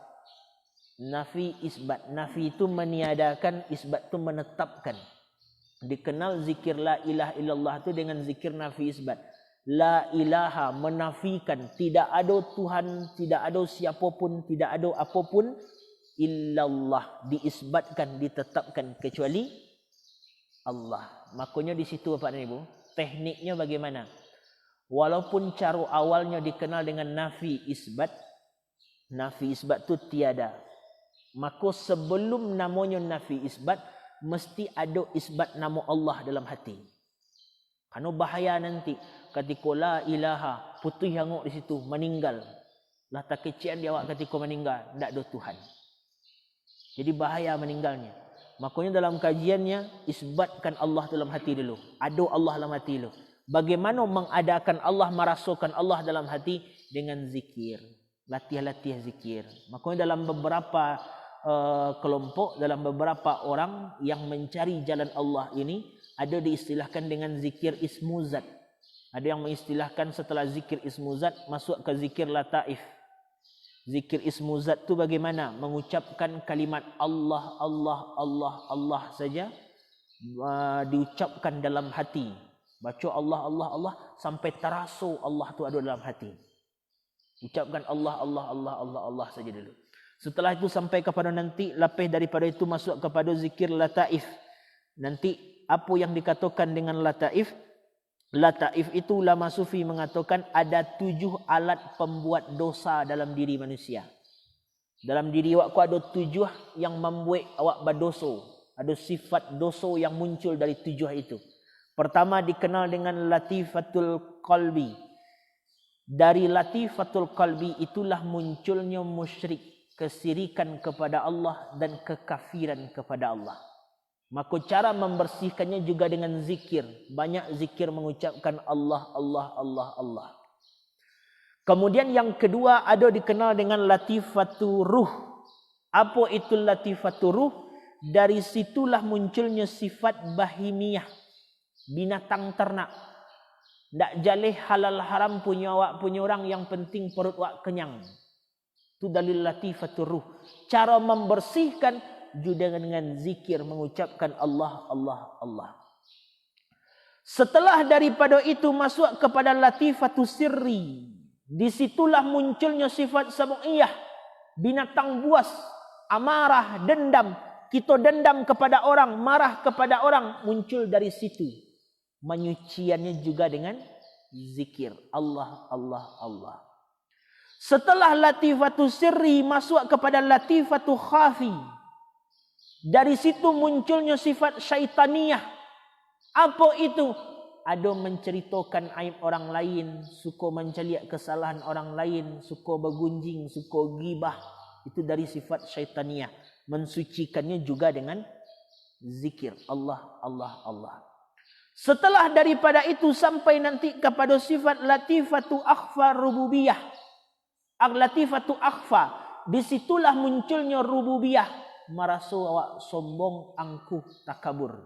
Nafi isbat. Nafi itu meniadakan, isbat itu menetapkan. Dikenal zikir la ilaha illallah itu dengan zikir nafi isbat. La ilaha menafikan, tidak ada Tuhan, tidak ada siapapun, tidak ada apapun illallah, diisbatkan, ditetapkan kecuali Allah. Makanya di situ Bapak dan Ibu, tekniknya bagaimana? Walaupun cara awalnya dikenal dengan nafi isbat itu tiada. Maka sebelum namanya nafi isbat mesti ada isbat nama Allah dalam hati. Karena bahaya nanti ketika la ilaha putih hanguk di situ meninggal. Lah tak kecian dia awak ketika meninggal, tidak ada Tuhan. Jadi bahaya meninggalnya. Makanya dalam kajiannya isbatkan Allah dalam hati dulu. Ada Allah dalam hati dulu. Bagaimana mengadakan Allah, merasakan Allah dalam hati dengan zikir. Latihan zikir. Makanya dalam beberapa kelompok, dalam beberapa orang yang mencari jalan Allah ini, ada diistilahkan dengan zikir ismuzat. Ada yang mengistilahkan setelah zikir ismuzat masuk ke zikir lataif. Zikir ismuzat itu bagaimana? Mengucapkan kalimat Allah, Allah, Allah, Allah saja diucapkan dalam hati. Baca Allah, Allah, Allah sampai terasa Allah itu ada dalam hati. Ucapkan Allah, Allah, Allah, Allah, Allah saja dulu. Setelah itu sampai kepada nanti, lepas daripada itu masuk kepada zikir lataif. Nanti apa yang dikatakan dengan lataif? Lataif itu ulama sufi mengatakan ada 7 alat pembuat dosa dalam diri manusia. Dalam diri awak ada 7 yang membuat awak berdosa. Ada sifat dosa yang muncul dari 7 itu. Pertama dikenal dengan latifatul qalbi. Dari latifatul qalbi itulah munculnya musyrik, kesirikan kepada Allah dan kekafiran kepada Allah. Maka cara membersihkannya juga dengan zikir. Banyak zikir mengucapkan Allah, Allah, Allah, Allah. Kemudian yang kedua ada dikenal dengan latifatu ruh. Apa itu latifatu ruh? Dari situlah munculnya sifat bahimiyah. Binatang ternak. Tak jalih halal haram punya awak punya orang, yang penting perut awak kenyang. Itu dalil latifatur ruh. Cara membersihkan juga dengan zikir, mengucapkan Allah, Allah, Allah. Setelah daripada itu masuk kepada latifatus sirri. Disitulah munculnya sifat sabu'iyah. Binatang buas, amarah, dendam. Kita dendam kepada orang, marah kepada orang. Muncul dari situ. Menyuciannya juga dengan zikir. Allah, Allah, Allah. Setelah latifatu sirri masuk kepada latifatu khafi. Dari situ munculnya sifat syaitaniyah. Apa itu? Ada menceritakan aib orang lain, suka menceliak kesalahan orang lain, suka bergunjing, suka gibah. Itu dari sifat syaitaniyah. Mensucikannya juga dengan zikir. Allah, Allah, Allah. Setelah daripada itu sampai nanti kepada sifat latifatu akhfa rububiyah. Latifatu akhfa. Disitulah munculnya rububiyah. Merasa awak sombong, angkuh, takabur.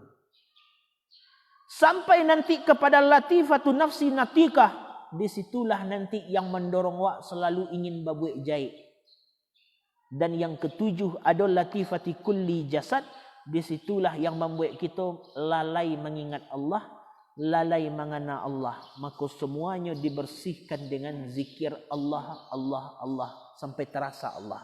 Sampai nanti kepada latifatu nafsi natikah. disitulah nanti yang mendorong awak selalu ingin berbuat jaik. Dan yang ketujuh, adol latifati kulli jasad, disitulah yang membuat kita lalai mengingat Allah, lalai mengana Allah. Maka semuanya dibersihkan dengan zikir Allah, Allah, Allah, sampai terasa Allah.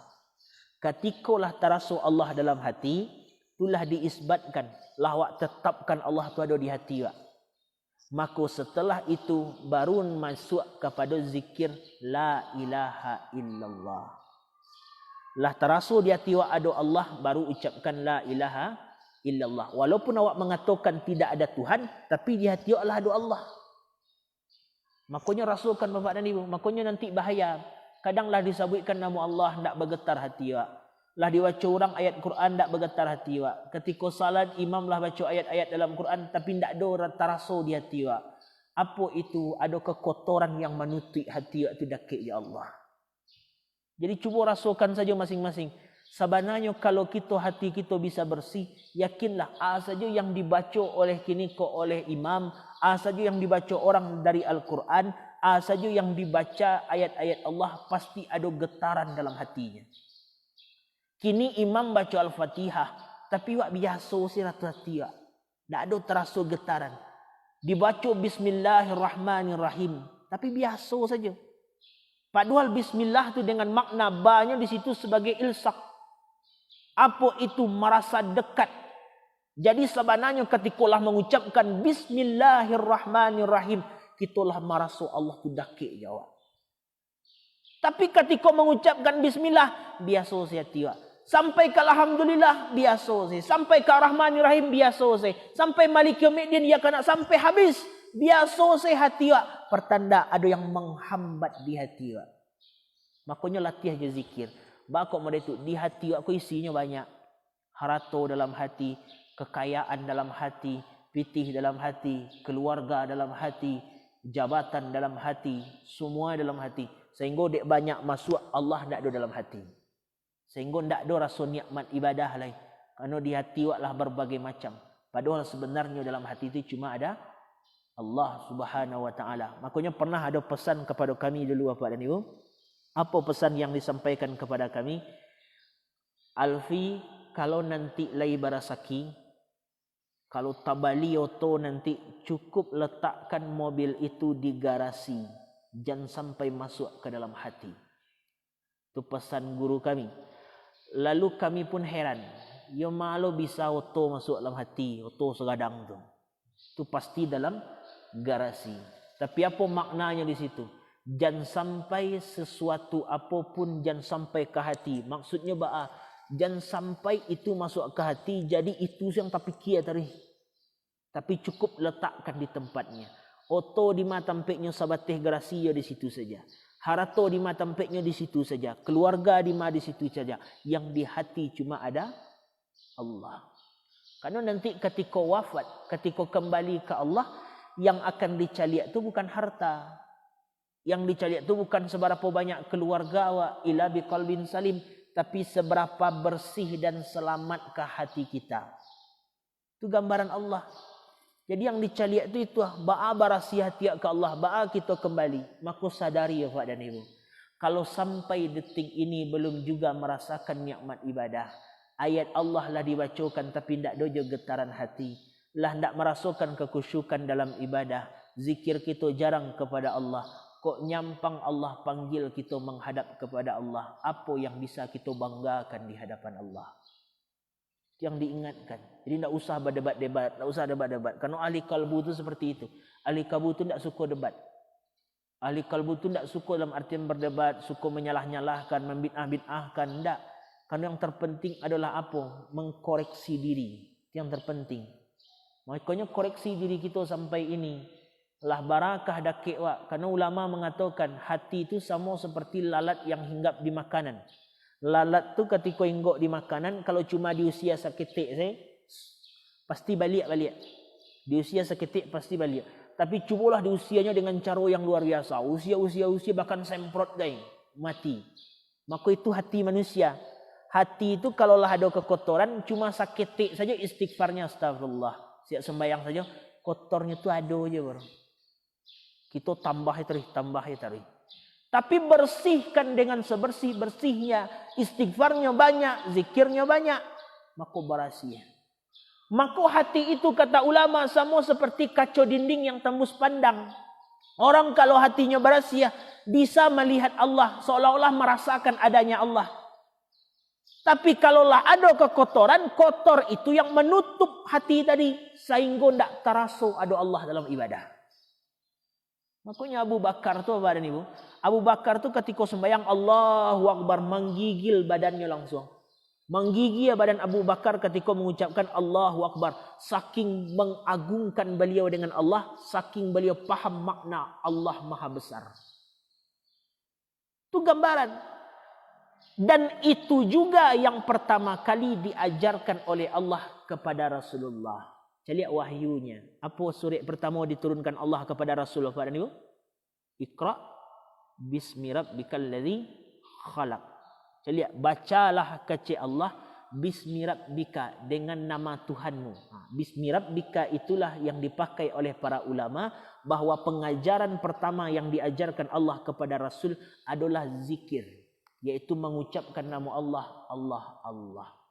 Ketikalah terasa Allah dalam hati, itulah diisbatkan, lah awak tetapkan Allah tu ada di hati awak. Maka setelah itu baru masuk kepada zikir la ilaha illallah. Lah terasa di hati awak ada Allah, baru ucapkan la ilaha illallah. Walaupun awak mengatakan tidak ada Tuhan, tapi di hati awak lah ada Allah. Makanya rasulkan bapak dan ibu, makanya nanti bahaya. Kadanglah disebutkan nama Allah, tak bergetar hati awak. Lah dibaca orang ayat Quran, tak bergetar hati awak. Ketika salat, imam lah baca ayat-ayat dalam Quran, tapi tak ada terasa di hati awak. Apa itu? Ada kekotoran yang menutup hati awak itu dakik ya Allah. Jadi cuba rasakan saja masing-masing. Sebenarnya kalau kita hati kita bisa bersih, yakinlah saja yang dibaca oleh kini oleh imam, saja yang dibaca orang dari Al-Quran, saja yang dibaca ayat-ayat Allah, pasti ada getaran dalam hatinya. Kini imam baca Al-Fatihah, tapi wak biasa sih ratu hati wak. Tak ada terasa getaran. Dibaca Bismillahirrahmanirrahim, tapi biasa saja. Padahal Bismillah tu dengan makna ba-nya di situ sebagai ilsak. Apa itu? Merasa dekat. Jadi sebenarnya ketikalah mengucapkan Bismillahirrahmanirrahim, kitalah merasa Allah tu dakik jawab. Tapi ketika mengucapkan Bismillah, biasa saya tiwak. Sampai ke Alhamdulillah, biasa saya. Sampai ke Rahmanirrahim, biasa saya. Sampai Malik Yaumiddin, ya kena sampai habis, biasa saya hati wak. Pertanda ada yang menghambat di hati wak. Makanya latih je zikir. Bakok mereka itu di hati wak ku isinya banyak. Harta dalam hati, kekayaan dalam hati, pitih dalam hati, keluarga dalam hati, jabatan dalam hati, semua dalam hati. Sehingga dek banyak masuk Allah tak ada dalam hati. Sehingga tak ada rasa nikmat ibadah lain. Kerana di hati wak lah berbagai macam. Padahal sebenarnya dalam hati itu cuma ada Allah Subhanahu Wa Taala. Makanya pernah ada pesan kepada kami dulu Bapak dan Ibu. Apa pesan yang disampaikan kepada kami? Alfi, kalau nanti lai barasaki, kalau tabali oto nanti cukup letakkan mobil itu di garasi. Jangan sampai masuk ke dalam hati. Itu pesan guru kami. Lalu kami pun heran. Ya malu bisa oto masuk dalam hati. Oto segadang tu. Itu pasti dalam garasi. Tapi apa maknanya di situ? Jangan sampai sesuatu apapun jangan sampai ke hati. Maksudnya jangan sampai itu masuk ke hati. Jadi itu yang tak fikir tadi. Tapi cukup letakkan di tempatnya. Oto di mata tempatnya sabatih garasi ya di situ saja. Harato di mata tempatnya di situ saja. Keluarga di mata di situ saja. Yang di hati cuma ada Allah. Karena nanti ketika wafat, ketika kembali ke Allah, yang akan dicaliak itu bukan harta. Yang dicaliak itu bukan seberapa banyak keluarga wa ila biqalbin salim, tapi seberapa bersih dan selamatkah hati kita. Itu gambaran Allah. Jadi yang dicaliak itu ba'a barasi hati ke Allah, ba'a kita kembali. Maka sadari ya Pak dan Ibu. Kalau sampai detik ini belum juga merasakan nikmat ibadah, ayat Allah lah dibacakan tapi tidak ada getaran hati, lah tidak merasakan kekhusyukan dalam ibadah, zikir kita jarang kepada Allah, kok nyampang Allah panggil kita menghadap kepada Allah, apa yang bisa kita banggakan di hadapan Allah? Yang diingatkan. Jadi tidak usah berdebat-debat, tidak usah debat-debat. Karena ahli kalbu itu seperti itu. Ahli kalbu itu tidak suka debat. Ahli kalbu itu tidak suka dalam artian berdebat, suka menyalah-nyalahkan, membid'ah-bid'ahkan, tidak. Karena yang terpenting adalah apa? Mengkoreksi diri. Itu yang terpenting. Makanya koreksi diri kita sampai ini. Lah barakah dakik wak. Karena ulama mengatakan hati itu sama seperti lalat yang hinggap di makanan. Lalat tu ketika hinggap di makanan, kalau cuma di usia seketik pasti balik. Di usia seketik pasti balik. Tapi cubalah di usianya dengan cara yang luar biasa. Usia bahkan semprot guys, mati. Maka itu hati manusia. Hati itu kalaulah ada kekotoran, cuma seketik saja istighfarnya astagfirullah. Siap sembahyang saja, kotornya tu ada aja bro. Kita tambah terus. Tapi bersihkan dengan sebersih-bersihnya, istighfarnya banyak, zikirnya banyak, maka berasia. Maka hati itu kata ulama sama seperti kaca dinding yang tembus pandang. Orang kalau hatinya berasia bisa melihat Allah, seolah-olah merasakan adanya Allah. Tapi kalaulah ada kekotoran, kotor itu yang menutup hati tadi, sehingga tidak terasa ada Allah dalam ibadah. Makanya Abu Bakar tu apa ibu? Abu Bakar tu ketika sembahyang Allahu Akbar menggigil badannya langsung. Menggigil badan Abu Bakar ketika mengucapkan Allahu Akbar. Saking mengagungkan beliau dengan Allah, saking beliau paham makna Allah Maha Besar. Itu gambaran. Dan itu juga yang pertama kali diajarkan oleh Allah kepada Rasulullah. Saya lihat wahyunya. Apa surat pertama diturunkan Allah kepada Rasulullah pada niku? Iqra bismi rabbikal ladzi khalaq. Saya lihat bacalah kecil Allah bismi rabbika dengan nama Tuhanmu. Bismi rabbika itulah yang dipakai oleh para ulama bahwa pengajaran pertama yang diajarkan Allah kepada Rasul adalah zikir, yaitu mengucapkan nama Allah, Allah, Allah.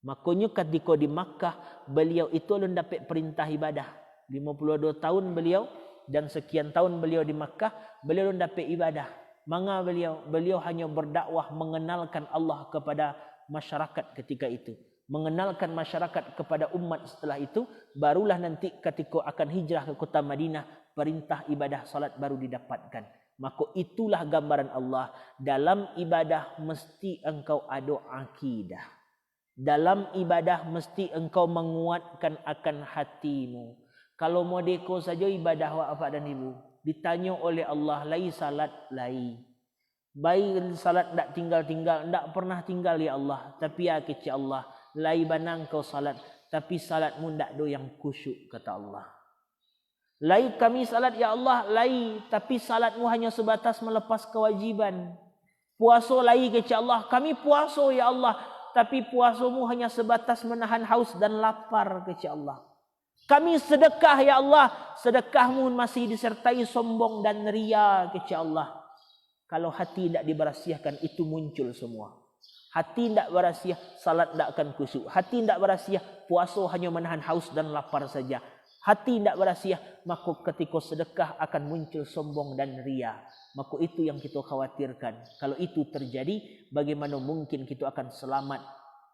Makanya ketika di Makkah beliau itu belum dapat perintah ibadah. 52 tahun beliau dan sekian tahun beliau di Makkah, beliau belum dapat ibadah. Manga beliau hanya berdakwah mengenalkan Allah kepada masyarakat ketika itu. Mengenalkan masyarakat kepada umat setelah itu, barulah nanti ketika akan hijrah ke kota Madinah, perintah ibadah salat baru didapatkan. Maka itulah gambaran Allah. Dalam ibadah mesti engkau ada akidah. Dalam ibadah mesti engkau menguatkan akan hatimu. Kalau mau deko saja ibadah apa dan ibu, ditanya oleh Allah, lai salat lai. Baik salat tak tinggal-tinggal, tak pernah tinggal ya Allah. Tapi ya kecil Allah, lai banang kau salat, tapi salatmu tak do yang khusyuk kata Allah. Lai kami salat ya Allah, lai, tapi salatmu hanya sebatas melepas kewajiban. Puasa lai kecil Allah, kami puasa ya Allah, tapi puasamu hanya sebatas menahan haus dan lapar kecil Allah. Kami sedekah ya Allah, sedekahmu masih disertai sombong dan ria kecil Allah. Kalau hati tidak diberasiahkan itu muncul semua. Hati tidak berasiah, salat tidak akan khusyuk. Hati tidak berasiah, puasa hanya menahan haus dan lapar saja. Hati tidak berasiah, maka ketika sedekah akan muncul sombong dan ria. Maka itu yang kita khawatirkan. Kalau itu terjadi, bagaimana mungkin kita akan selamat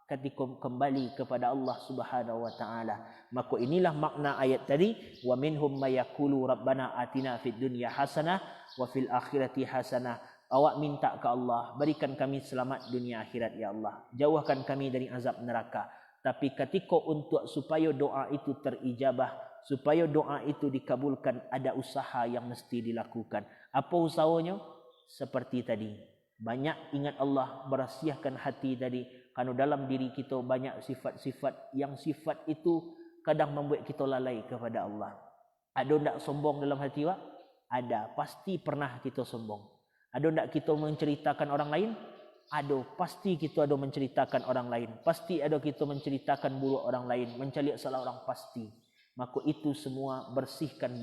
ketika kembali kepada Allah Subhanahu wa taala. Maka inilah makna ayat tadi, wa minhum may yaqulu rabbana atina fid dunya hasanah wa fil akhirati hasanah. Awak minta ke Allah, berikan kami selamat dunia akhirat ya Allah. Jauhkan kami dari azab neraka. Tapi ketika untuk supaya doa itu terijabah, supaya doa itu dikabulkan, ada usaha yang mesti dilakukan. Apa usahanya? Seperti tadi, banyak ingat Allah, berasiahkan hati tadi. Karena dalam diri kita banyak sifat-sifat yang sifat itu kadang membuat kita lalai kepada Allah. Ada tak sombong dalam hati Wak? Ada, pasti pernah kita sombong. Ada tak kita menceritakan orang lain? Ada, pasti kita ada menceritakan orang lain. Pasti ada kita menceritakan buruk orang lain, mencari salah orang, pasti. Maka itu semua bersihkan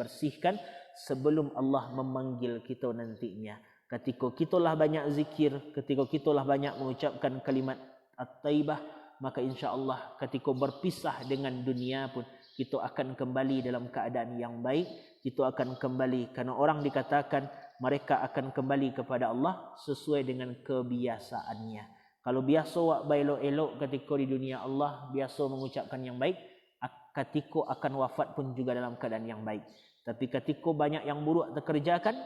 sebelum Allah memanggil kita nantinya. Ketika kitalah banyak zikir, ketika kitalah banyak mengucapkan kalimat at-taibah, maka insya-Allah ketika berpisah dengan dunia pun kita akan kembali dalam keadaan yang baik. Kita akan kembali, karena orang dikatakan mereka akan kembali kepada Allah sesuai dengan kebiasaannya. Kalau biasa wak elok-elok ketika di dunia Allah, biasa mengucapkan yang baik, ketika akan wafat pun juga dalam keadaan yang baik. Tapi ketika banyak yang buruk terkerjakan,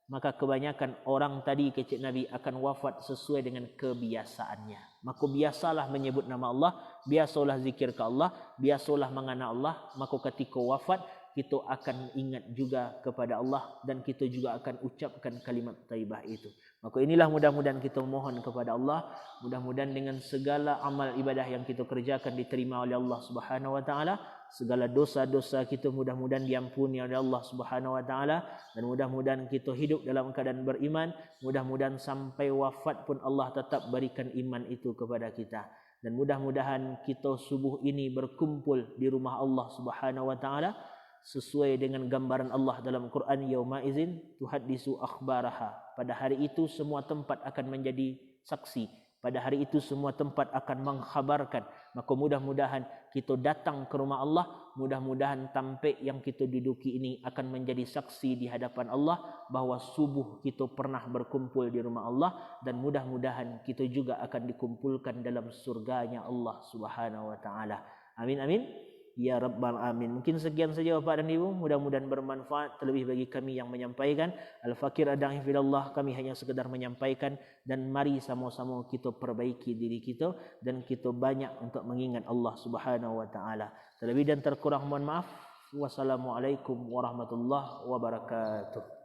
maka kebanyakan orang tadi kecil Nabi akan wafat sesuai dengan kebiasaannya. Maka biasalah menyebut nama Allah, biasalah zikir ke Allah, biasalah mengenal Allah. Maka ketika wafat kita akan ingat juga kepada Allah dan kita juga akan ucapkan kalimat taibah itu. Maka inilah mudah-mudahan kita mohon kepada Allah, mudah-mudahan dengan segala amal ibadah yang kita kerjakan diterima oleh Allah Subhanahu wa taala. Segala dosa-dosa kita mudah-mudahan diampuni oleh Allah Subhanahu wa taala, dan mudah-mudahan kita hidup dalam keadaan beriman. Mudah-mudahan sampai wafat pun Allah tetap berikan iman itu kepada kita. Dan mudah-mudahan kita subuh ini berkumpul di rumah Allah Subhanahu wa taala sesuai dengan gambaran Allah dalam Quran, yauma izin tuhaddisu akhbaraha. Pada hari itu semua tempat akan menjadi saksi. Pada hari itu semua tempat akan mengkhabarkan. Maka mudah-mudahan kita datang ke rumah Allah, mudah-mudahan tampik yang kita duduki ini akan menjadi saksi di hadapan Allah bahawa subuh kita pernah berkumpul di rumah Allah, dan mudah-mudahan kita juga akan dikumpulkan dalam surganya Allah Subhanahu wa taala. Amin amin ya rabbal alamin. Mungkin sekian saja Bapak dan Ibu, mudah-mudahan bermanfaat. Terlebih bagi kami yang menyampaikan, al-fakir adang fillallah, kami hanya sekedar menyampaikan, dan mari sama-sama kita perbaiki diri kita dan kita banyak untuk mengingat Allah Subhanahu wa taala. Terlebih dan terkurang mohon maaf. Wassalamualaikum warahmatullahi wabarakatuh.